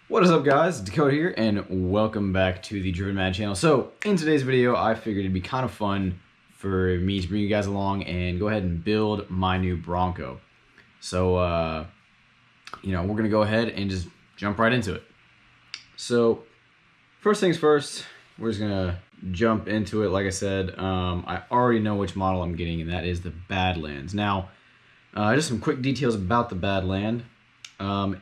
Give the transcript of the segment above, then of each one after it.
What is up, guys? Dakota here, and welcome back to the Driven Mad channel. So, in today's video, I figured it'd be kind of fun for me to bring you guys along and go ahead and build my new Bronco. So, we're going to go ahead and just jump right into it. So, first things first, we're just going to jump into it. Like I said, I already know which model I'm getting, and that is the Badlands. Now, just some quick details about the Badland.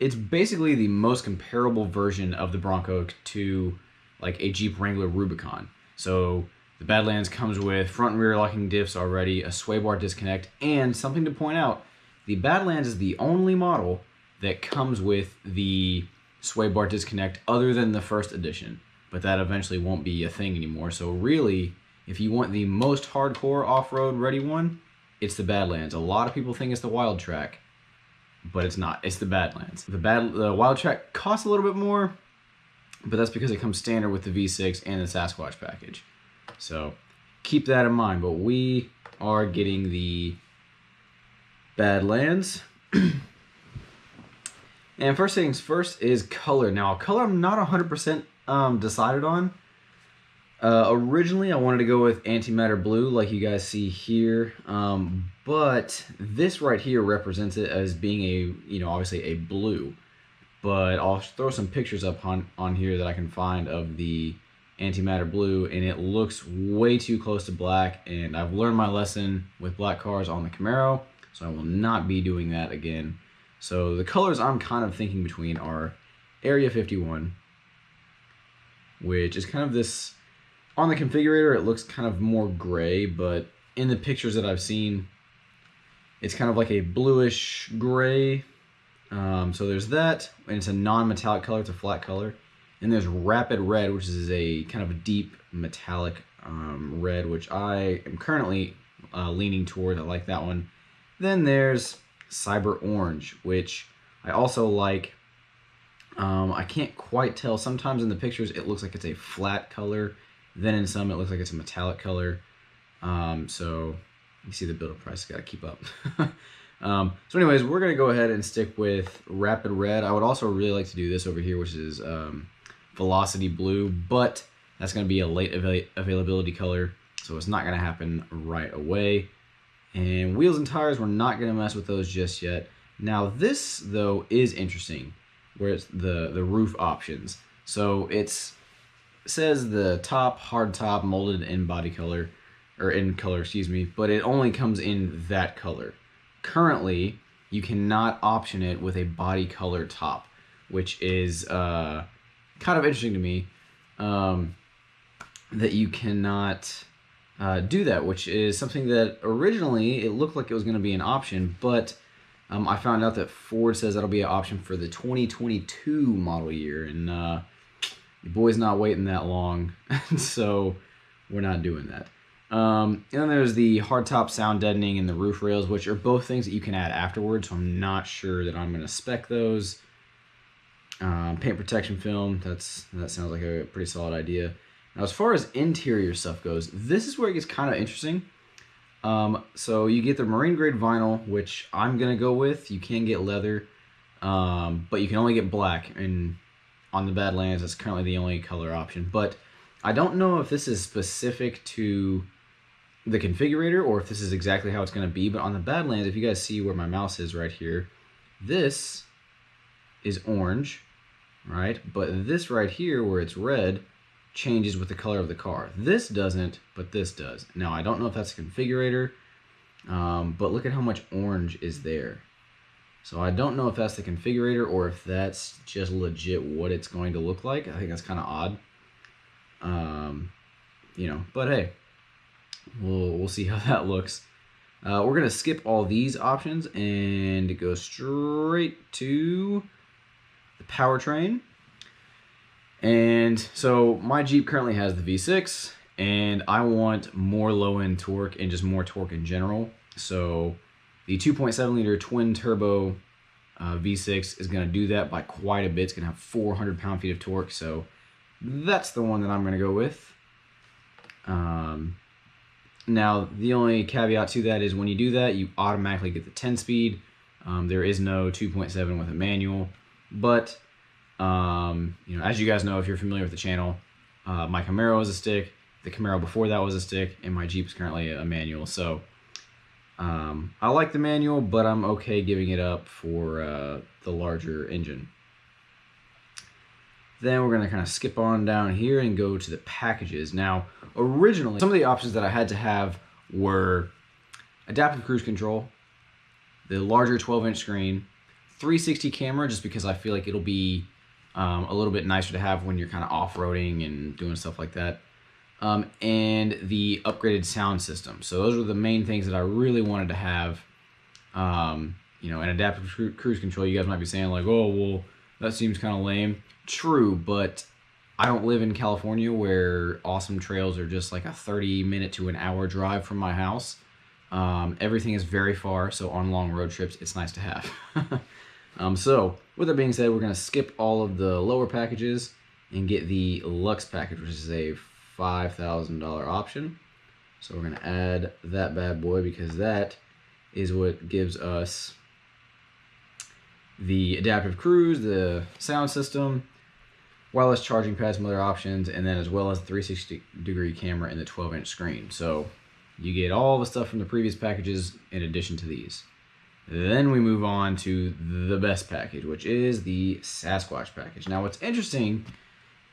It's basically the most comparable version of the Bronco to like a Jeep Wrangler Rubicon. So the Badlands comes with front and rear locking diffs already, a sway bar disconnect, and something to point out, the Badlands is the only model that comes with the sway bar disconnect other than the first edition, but that eventually won't be a thing anymore. So really, if you want the most hardcore off-road ready one, it's the Badlands. A lot of people think it's the Wild Track, but it's not. It's the Badlands. The Wild Track costs a little bit more, but that's because it comes standard with the V6 and the Sasquatch package. So keep that in mind. But we are getting the Badlands. And first things first is color. Now, color I'm not 100% decided on. Originally, I wanted to go with antimatter blue, like you guys see here, but this right here represents it as being a, obviously a blue. But I'll throw some pictures up on here that I can find of the antimatter blue, and it looks way too close to black. And I've learned my lesson with black cars on the Camaro, so I will not be doing that again. So the colors I'm kind of thinking between are Area 51, which is kind of this. On the configurator, it looks kind of more gray, but in the pictures that I've seen, it's kind of like a bluish gray. So there's that, and it's a non-metallic color, it's a flat color. And there's Rapid Red, which is a kind of a deep metallic red, which I am currently leaning toward. I like that one. Then there's Cyber Orange, which I also like. I can't quite tell. Sometimes in the pictures, it looks like it's a flat color. Then in some, it looks like it's a metallic color. So you see the build price, got to keep up. So anyways, we're going to go ahead and stick with Rapid Red. I would also really like to do this over here, which is Velocity Blue, but that's going to be a late availability color, so it's not going to happen right away. And wheels and tires, we're not going to mess with those just yet. Now this, though, is interesting, where it's the roof options. So it says the top, hard top, molded in body color, or in color, excuse me, but it only comes in that color. Currently, you cannot option it with a body color top, which is kind of interesting to me, that you cannot do that, which is something that originally it looked like it was going to be an option, but I found out that Ford says that'll be an option for the 2022 model year, and the boy's not waiting that long, so we're not doing that. And then there's the hardtop sound deadening and the roof rails, which are both things that you can add afterwards, so I'm not sure that I'm going to spec those. Paint protection film, that sounds like a pretty solid idea. Now, as far as interior stuff goes, this is where it gets kind of interesting. So you get the marine grade vinyl, which I'm going to go with. You can get leather, but you can only get black, and on the Badlands, that's currently the only color option. But I don't know if this is specific to the configurator or if this is exactly how it's going to be. But on the Badlands, if you guys see where my mouse is right here, this is orange, right? But this right here, where it's red, changes with the color of the car. This doesn't, but this does. Now, I don't know if that's a configurator, but look at how much orange is there. So I don't know if that's the configurator or if that's just legit what it's going to look like. I think that's kind of odd. But hey, we'll see how that looks. We're gonna skip all these options and go straight to the powertrain. And so my Jeep currently has the V6, and I want more low-end torque and just more torque in general. So the 2.7 liter twin turbo V6 is going to do that by quite a bit. It's going to have 400 pound-feet of torque, so that's the one that I'm going to go with. Now, the only caveat to that is when you do that, you automatically get the 10-speed. There is no 2.7 with a manual, but You know, as you guys know, if you're familiar with the channel, my Camaro was a stick, the Camaro before that was a stick, and my Jeep is currently a manual. So I like the manual, but I'm okay giving it up for the larger engine. Then we're going to kind of skip on down here and go to the packages. Now, originally, some of the options that I had to have were adaptive cruise control, the larger 12-inch screen, 360 camera, just because I feel like it'll be a little bit nicer to have when you're kind of off-roading and doing stuff like that, and the upgraded sound system. So those are the main things that I really wanted to have. You know, an adaptive cruise control, you guys might be saying like, oh, well, that seems kind of lame. True, but I don't live in California where awesome trails are just like a 30-minute to an hour drive from my house. Everything is very far, so on long road trips, it's nice to have. So, with that being said, we're going to skip all of the lower packages and get the Luxe package, which is a $5,000 option. So we're going to add that bad boy because that is what gives us the adaptive cruise, the sound system, wireless charging pad, some other options, and then as well as the 360-degree camera and the 12-inch screen. So you get all the stuff from the previous packages in addition to these. Then we move on to the best package, which is the Sasquatch package. Now what's interesting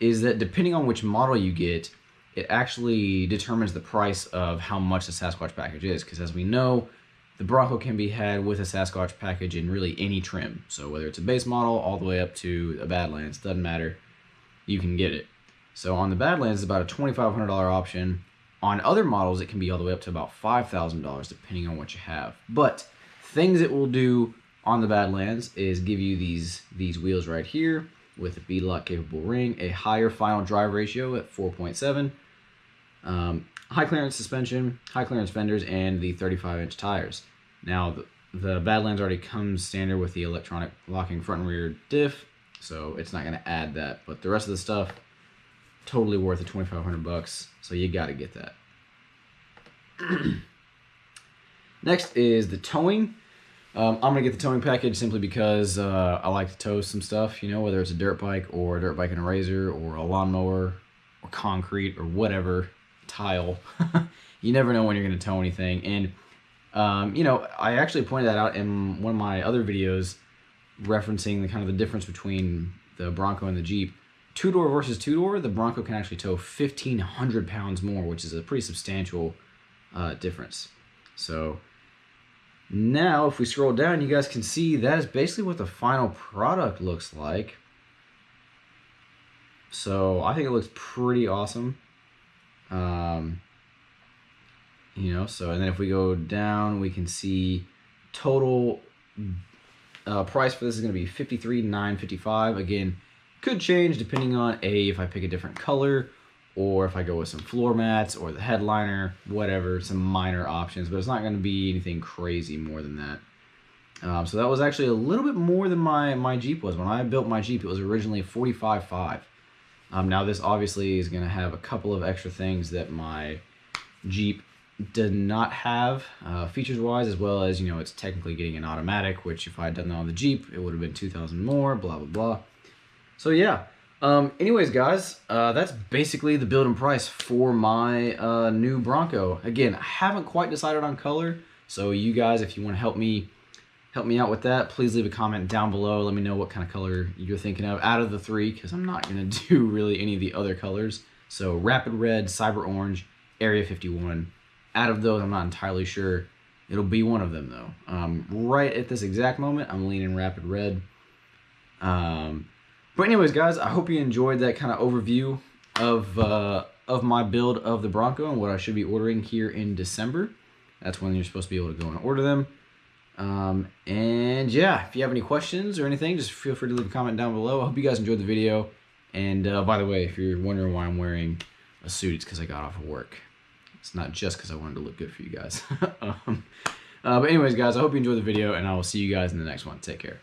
is that depending on which model you get, it actually determines the price of how much the Sasquatch package is, because as we know, the Bronco can be had with a Sasquatch package in really any trim. So whether it's a base model all the way up to a Badlands, doesn't matter, you can get it. So on the Badlands, it's about a $2,500 option. On other models, it can be all the way up to about $5,000 depending on what you have. But things it will do on the Badlands is give you these wheels right here with a beadlock capable ring, a higher final drive ratio at 4.7, high clearance suspension, high clearance fenders, and the 35-inch tires. Now the Badlands already comes standard with the electronic locking front and rear diff, so it's not going to add that. But the rest of the stuff, totally worth the $2,500, so you got to get that. Next is the towing. I'm going to get the towing package simply because I like to tow some stuff, you know, whether it's a dirt bike or a dirt bike and a razor or a lawnmower or concrete or whatever, tile. You never know when you're going to tow anything. And, you know, I actually pointed that out in one of my other videos referencing the kind of the difference between the Bronco and the Jeep. Two-door versus two-door, the Bronco can actually tow 1,500 pounds more, which is a pretty substantial difference. So now if we scroll down, you guys can see that is basically what the final product looks like. So I think it looks pretty awesome. You know, so, and then if we go down, we can see total price for this is going to be $53,955. Again, could change depending on if I pick a different color or if I go with some floor mats or the headliner, whatever, some minor options, but it's not going to be anything crazy more than that. So that was actually a little bit more than my Jeep was. When I built my Jeep, it was originally $45,500. Now this obviously is going to have a couple of extra things that my Jeep did not have features wise, as well as, you know, it's technically getting an automatic, which if I had done that on the Jeep, it would have been $2,000 more, blah, blah, blah. So yeah, anyways guys, that's basically the build and price for my new Bronco. Again, I haven't quite decided on color, so you guys, if you want to help me out with that, please leave a comment down below. Let me know what kind of color you're thinking of out of the three, because I'm not going to do really any of the other colors. So Rapid Red, Cyber Orange, Area 51. Out of those, I'm not entirely sure. It'll be one of them though. Right at this exact moment, I'm leaning Rapid Red. But anyways, guys, I hope you enjoyed that kind of overview of my build of the Bronco and what I should be ordering here in December. That's when you're supposed to be able to go and order them. And yeah, if you have any questions or anything, just feel free to leave a comment down below. I hope you guys enjoyed the video. And by the way, if you're wondering why I'm wearing a suit, it's because I got off of work. It's not just because I wanted to look good for you guys. But anyways, guys, I hope you enjoyed the video, and I will see you guys in the next one. Take care.